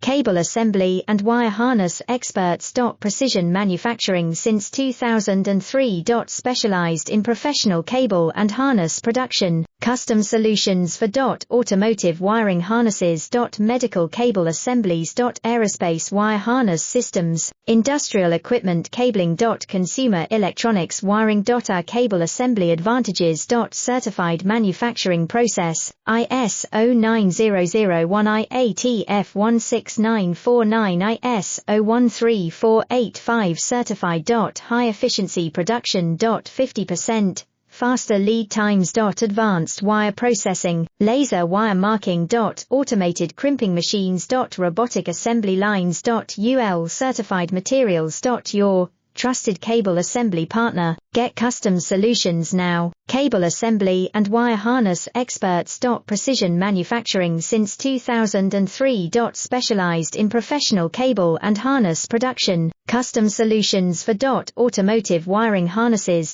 Cable assembly and wire harness experts. Precision manufacturing since 2003. Specialized in professional cable and harness production, custom solutions for automotive wiring harnesses. Medical cable assemblies. Aerospace wire harness systems, industrial equipment cabling. Consumer electronics wiring. Our cable assembly advantages. Certified manufacturing process, ISO 9001 IATF16949 ISO 13485 certified. High efficiency production. 50% faster lead times. Advanced wire processing, laser wire marking. Automated crimping machines. Robotic assembly lines. UL certified materials. Your trusted cable assembly partner. Get custom solutions now. Cable assembly and wire harness experts. Precision manufacturing since 2003. Specialized in professional cable and harness production, custom solutions for automotive wiring harnesses.